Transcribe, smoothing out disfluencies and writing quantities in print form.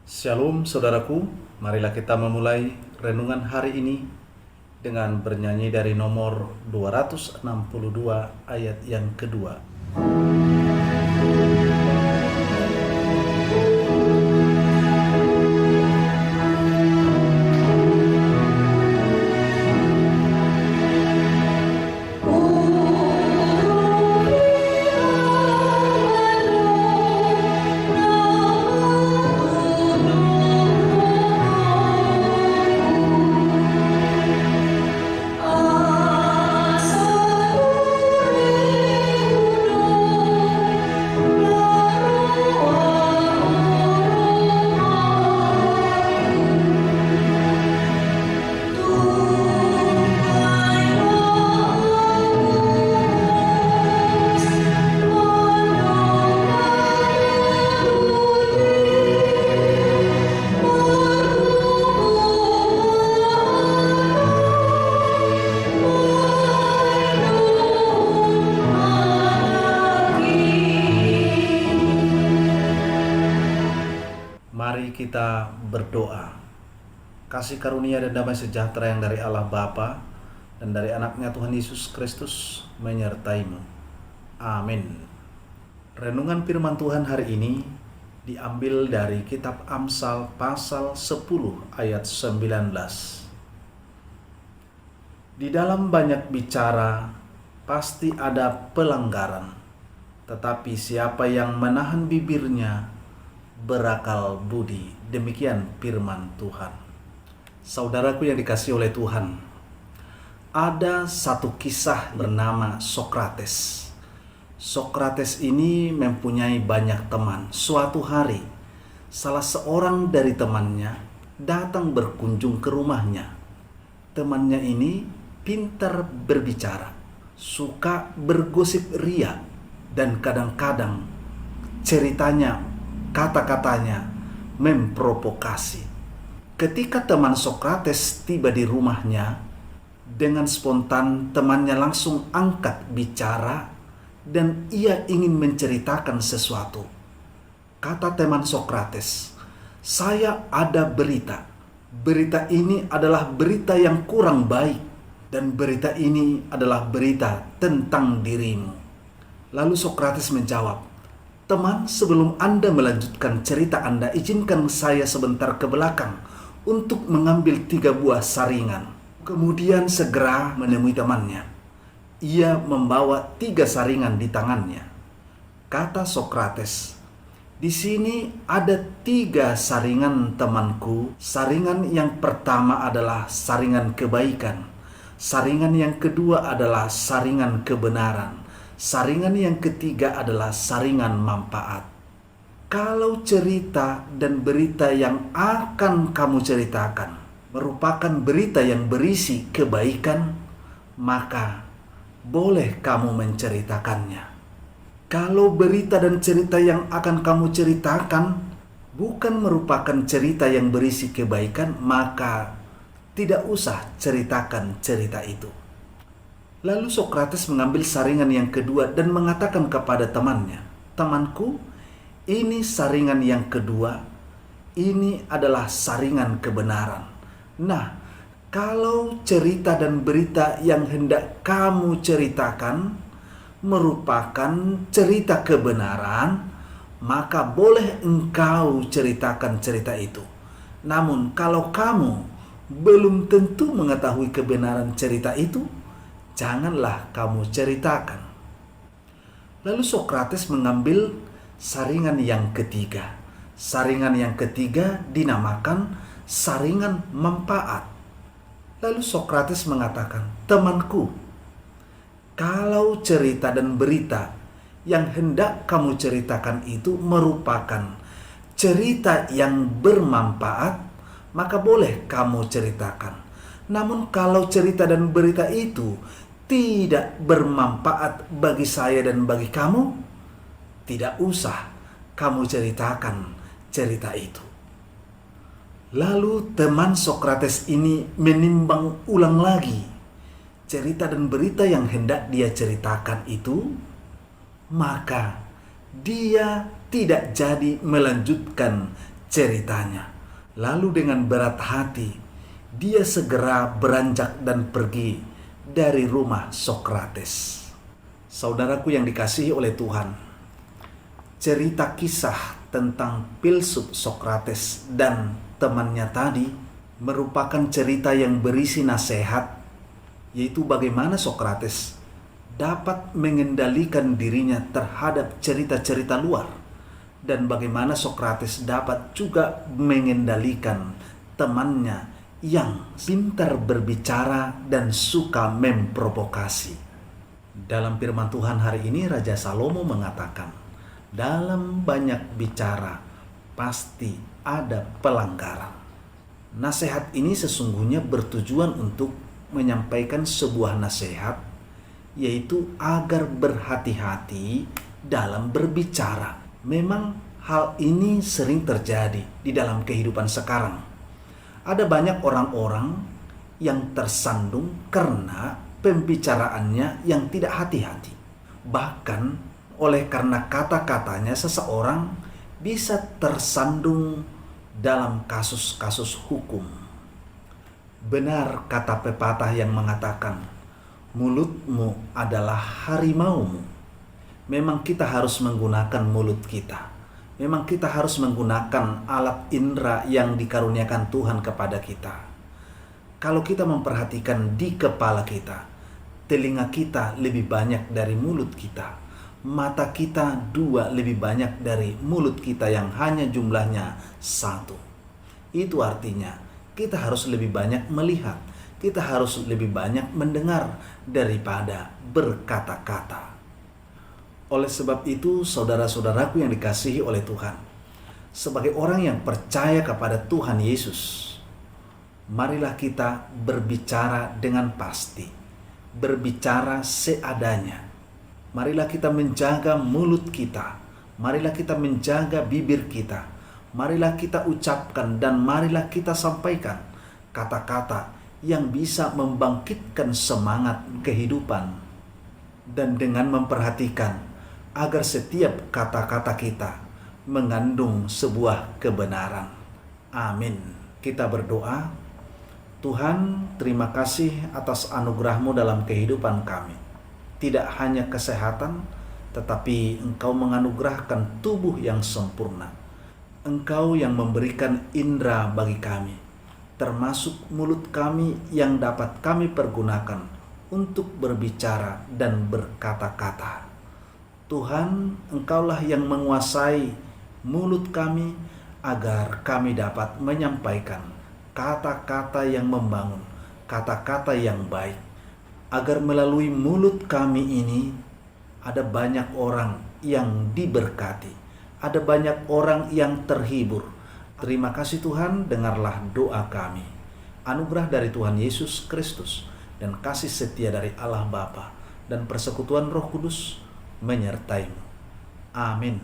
Shalom saudaraku, marilah kita memulai renungan hari ini dengan bernyanyi dari nomor 262 ayat yang kedua. Mari kita berdoa. Kasih karunia dan damai sejahtera yang dari Allah Bapa dan dari anaknya Tuhan Yesus Kristus menyertaimu. Amin. Renungan firman Tuhan hari ini diambil dari kitab Amsal pasal 10 ayat 19. Di dalam banyak bicara pasti ada pelanggaran, tetapi siapa yang menahan bibirnya berakal budi. Demikian firman Tuhan. Saudaraku yang dikasihi oleh Tuhan, ada satu kisah bernama Sokrates. Sokrates ini mempunyai banyak teman. Suatu hari, salah seorang dari temannya datang berkunjung ke rumahnya. Temannya ini pintar berbicara, suka bergosip ria, dan kadang-kadang ceritanya, kata-katanya memprovokasi. Ketika teman Sokrates tiba di rumahnya, dengan spontan temannya langsung angkat bicara dan ia ingin menceritakan sesuatu. Kata teman Sokrates, "Saya ada berita. Berita ini adalah berita yang kurang baik dan berita ini adalah berita tentang dirimu." Lalu Sokrates menjawab, "Teman, sebelum Anda melanjutkan cerita Anda, izinkan saya sebentar ke belakang untuk mengambil 3 buah saringan." Kemudian segera menemui temannya. Ia membawa 3 saringan di tangannya. Kata Sokrates, "Di sini ada 3 saringan temanku. Saringan yang pertama adalah saringan kebaikan. Saringan yang kedua adalah saringan kebenaran. Saringan yang ketiga adalah saringan manfaat. Kalau cerita dan berita yang akan kamu ceritakan merupakan berita yang berisi kebaikan, maka boleh kamu menceritakannya. Kalau berita dan cerita yang akan kamu ceritakan bukan merupakan cerita yang berisi kebaikan, maka tidak usah ceritakan cerita itu." Lalu Sokrates mengambil saringan yang kedua dan mengatakan kepada temannya, "Temanku, ini saringan yang kedua. Ini adalah saringan kebenaran. Nah, kalau cerita dan berita yang hendak kamu ceritakan merupakan cerita kebenaran, maka boleh engkau ceritakan cerita itu. Namun kalau kamu belum tentu mengetahui kebenaran cerita itu, janganlah kamu ceritakan." Lalu Sokrates mengambil saringan yang ketiga. Saringan yang ketiga dinamakan saringan manfaat. Lalu Sokrates mengatakan, "Temanku, kalau cerita dan berita yang hendak kamu ceritakan itu merupakan cerita yang bermanfaat, maka boleh kamu ceritakan. Namun kalau cerita dan berita itu tidak bermanfaat bagi saya dan bagi kamu, tidak usah kamu ceritakan cerita itu." Lalu teman Sokrates ini menimbang ulang lagi cerita dan berita yang hendak dia ceritakan itu, maka dia tidak jadi melanjutkan ceritanya. Lalu dengan berat hati, dia segera beranjak dan pergi dari rumah Sokrates. Saudaraku yang dikasihi oleh Tuhan, cerita kisah tentang filsuf Sokrates dan temannya tadi merupakan cerita yang berisi nasihat, yaitu bagaimana Sokrates dapat mengendalikan dirinya terhadap cerita-cerita luar, dan bagaimana Sokrates dapat juga mengendalikan temannya yang pintar berbicara dan suka memprovokasi. Dalam firman Tuhan hari ini, Raja Salomo mengatakan, dalam banyak bicara pasti ada pelanggaran. Nasihat ini sesungguhnya bertujuan untuk menyampaikan sebuah nasihat, yaitu agar berhati-hati dalam berbicara. Memang hal ini sering terjadi di dalam kehidupan sekarang. Ada banyak orang-orang yang tersandung karena pembicaraannya yang tidak hati-hati. Bahkan karena kata-katanya seseorang bisa tersandung dalam kasus-kasus hukum. Benar kata pepatah yang mengatakan, mulutmu adalah harimaumu. Memang kita harus menggunakan mulut kita. Memang kita harus menggunakan alat indera yang dikaruniakan Tuhan kepada kita. Kalau kita memperhatikan di kepala kita, telinga kita lebih banyak dari mulut kita. Mata kita 2 lebih banyak dari mulut kita yang hanya jumlahnya 1. Itu artinya kita harus lebih banyak melihat, kita harus lebih banyak mendengar daripada berkata-kata. Oleh sebab itu, saudara-saudaraku yang dikasihi oleh Tuhan, sebagai orang yang percaya kepada Tuhan Yesus, marilah kita berbicara dengan pasti, berbicara seadanya. Marilah kita menjaga mulut kita, marilah kita menjaga bibir kita, marilah kita ucapkan dan marilah kita sampaikan kata-kata yang bisa membangkitkan semangat kehidupan, dan dengan memperhatikan agar setiap kata-kata kita mengandung sebuah kebenaran. Amin. Kita berdoa. Tuhan, terima kasih atas anugerah-Mu dalam kehidupan kami. Tidak hanya kesehatan, tetapi Engkau menganugerahkan tubuh yang sempurna. Engkau yang memberikan indera bagi kami, termasuk mulut kami yang dapat kami pergunakan untuk berbicara dan berkata-kata. Tuhan, Engkaulah yang menguasai mulut kami agar kami dapat menyampaikan kata-kata yang membangun, kata-kata yang baik. Agar melalui mulut kami ini ada banyak orang yang diberkati, ada banyak orang yang terhibur. Terima kasih Tuhan, dengarlah doa kami. Anugerah dari Tuhan Yesus Kristus dan kasih setia dari Allah Bapa dan persekutuan Roh Kudus menyertai-Mu. Amin.